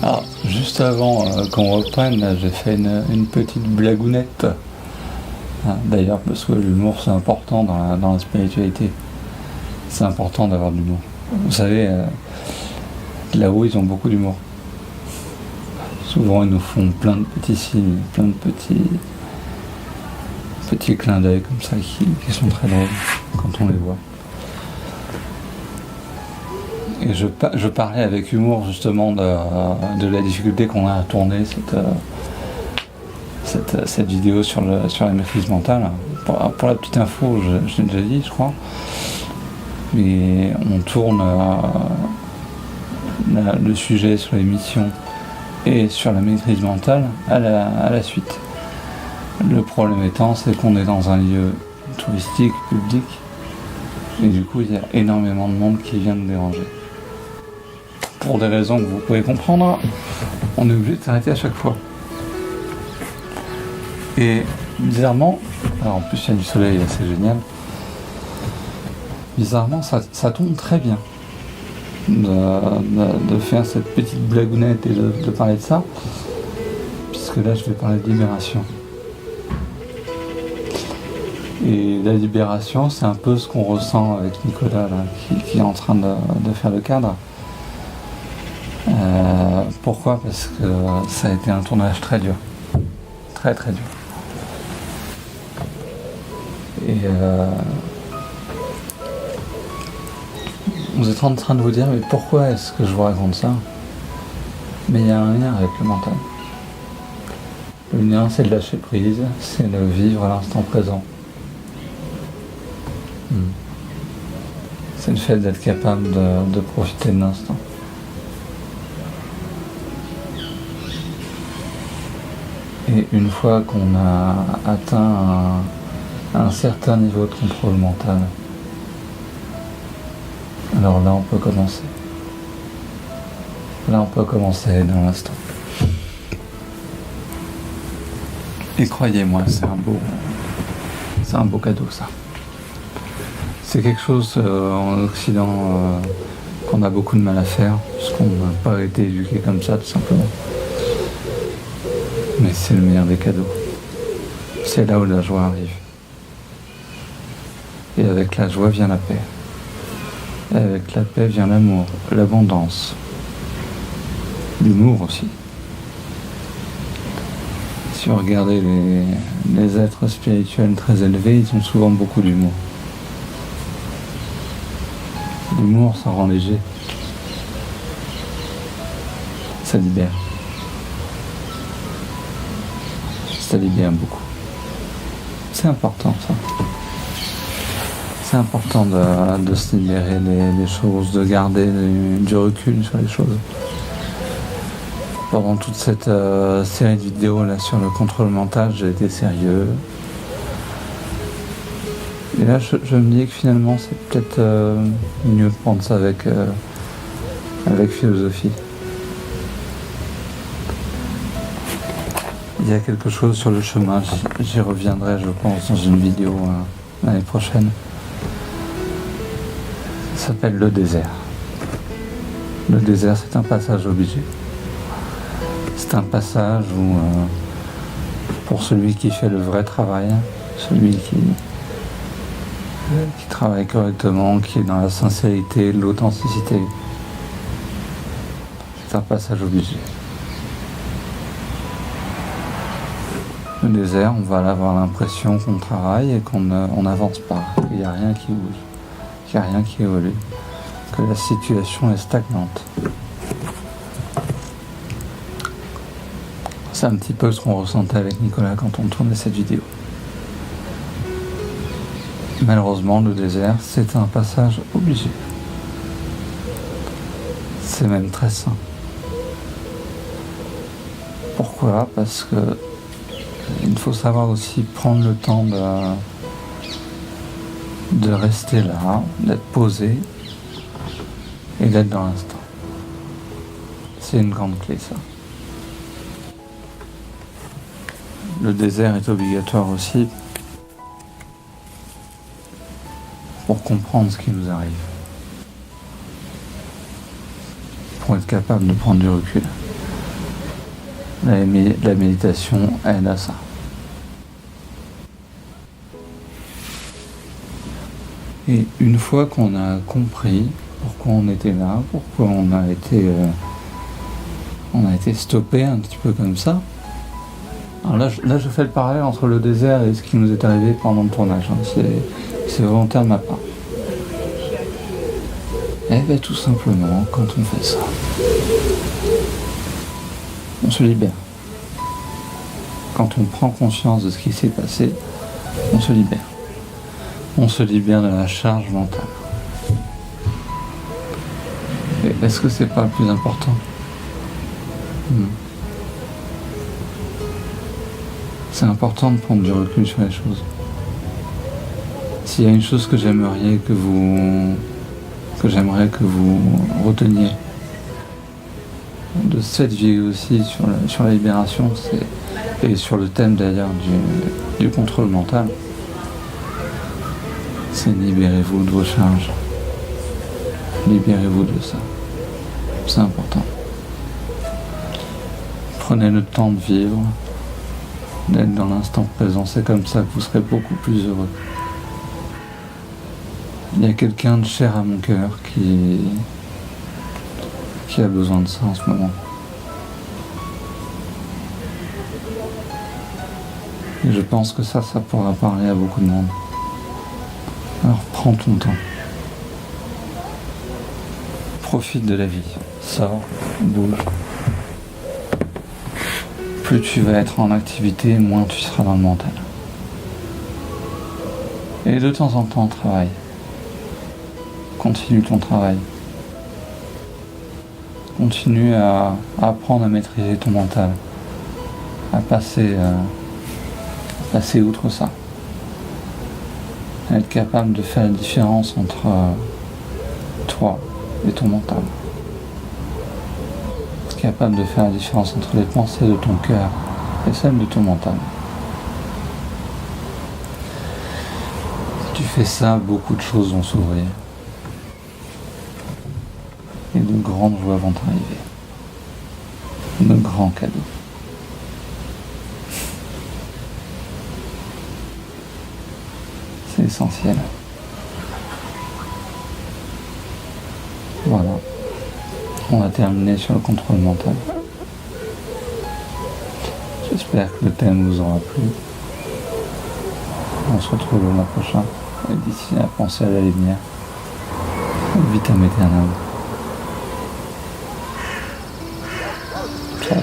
Alors, juste avant qu'on reprenne, là, j'ai fait une petite blagounette. D'ailleurs, parce que l'humour, c'est important dans la spiritualité. C'est important d'avoir de l'humour. Vous savez, là-haut, ils ont beaucoup d'humour. Souvent, ils nous font plein de petits signes, plein de petits clins d'œil comme ça qui sont très drôles quand on les voit. Et je parlais avec humour justement de la difficulté qu'on a à tourner cette vidéo sur la maîtrise mentale. Pour la petite info, je l'ai déjà dit, je crois. Mais on tourne le sujet sur l'émission et sur la maîtrise mentale à la suite. Le problème étant, c'est qu'on est dans un lieu touristique, public, et du coup, il y a énormément de monde qui vient nous déranger. Pour des raisons que vous pouvez comprendre, on est obligé de s'arrêter à chaque fois. Et bizarrement, alors en plus il y a du soleil, c'est génial, bizarrement ça tombe très bien de faire cette petite blagounette et de parler de ça, puisque là je vais parler de libération. Et la libération, c'est un peu ce qu'on ressent avec Nicolas là, qui est en train de faire le cadre. Pourquoi ? Parce que ça a été un tournage très dur, très très dur. Et vous êtes en train de vous dire, mais pourquoi est-ce que je vous raconte ça ? Mais il y a un lien avec le mental. Le lien, c'est de lâcher prise, c'est de vivre à l'instant présent. C'est le fait d'être capable de profiter de l'instant. Et une fois qu'on a atteint un certain niveau de contrôle mental, alors là on peut commencer. Là on peut commencer dans l'instant. Et croyez-moi, c'est un beau cadeau ça. C'est quelque chose en Occident qu'on a beaucoup de mal à faire, parce qu'on n'a pas été éduqué comme ça tout simplement. Mais c'est le meilleur des cadeaux. C'est là où la joie arrive. Et avec la joie vient la paix. Et avec la paix vient l'amour, l'abondance, l'humour aussi. Si vous regardez les êtres spirituels très élevés, ils ont souvent beaucoup d'humour. L'humour, ça rend léger. Ça libère. Ça libère beaucoup. C'est important ça. C'est important de se libérer des choses, de garder du recul sur les choses. Pendant toute cette série de vidéos là sur le contrôle mental, j'ai été sérieux. Et là, je me dis que finalement, c'est peut-être mieux de prendre ça avec philosophie. Il y a quelque chose sur le chemin, j'y reviendrai, je pense, dans une vidéo l'année prochaine. Ça s'appelle le désert. Le désert, c'est un passage obligé. C'est un passage où, pour celui qui fait le vrai travail, celui qui travaille correctement, qui est dans la sincérité, l'authenticité, c'est un passage obligé. Le désert, on va avoir l'impression qu'on travaille et qu'on n'avance pas, qu'il n'y a rien qui bouge, qu'il n'y a rien qui évolue, que la situation est stagnante. C'est un petit peu ce qu'on ressentait avec Nicolas quand on tournait cette vidéo. Malheureusement, le désert, c'est un passage obligé. C'est même très sain. Pourquoi ? Parce que il faut savoir aussi prendre le temps de rester là, d'être posé et d'être dans l'instant. C'est une grande clé, ça. le désert est obligatoire aussi pour comprendre ce qui nous arrive, pour être capable de prendre du recul. La méditation aide à ça. Et une fois qu'on a compris pourquoi on était là, pourquoi on a été stoppé un petit peu comme ça. Alors là, je fais le parallèle entre le désert et ce qui nous est arrivé pendant le tournage. C'est volontaire de ma part. Et bien tout simplement, quand on fait ça, on se libère. Quand on prend conscience de ce qui s'est passé, on se libère. On se libère de la charge mentale. Et est-ce que c'est pas le plus important ? C'est important de prendre du recul sur les choses. S'il y a une chose que j'aimerais que vous reteniez de cette vie aussi sur la libération, et sur le thème d'ailleurs du contrôle mental, c'est libérez-vous de vos charges. Libérez-vous de ça. C'est important. Prenez le temps de vivre, d'être dans l'instant présent. C'est comme ça que vous serez beaucoup plus heureux. Il y a quelqu'un de cher à mon cœur qui a besoin de ça en ce moment. Et je pense que ça pourra parler à beaucoup de monde. Alors prends ton temps. Profite de la vie. Sors, bouge. Plus tu vas être en activité, moins tu seras dans le mental. Et de temps en temps, travaille. Continue ton travail. Continue à apprendre à maîtriser ton mental. À passer outre ça. À être capable de faire la différence entre toi et ton mental. Être capable de faire la différence entre les pensées de ton cœur et celles de ton mental. Si tu fais ça, beaucoup de choses vont s'ouvrir. Et de grandes joies vont arriver. De grands cadeaux. C'est essentiel. Voilà. On va terminer sur le contrôle mental. J'espère que le thème vous aura plu. On se retrouve le mois prochain. Et d'ici là, pensez à la lumière. Vitam aeternam. Ciao.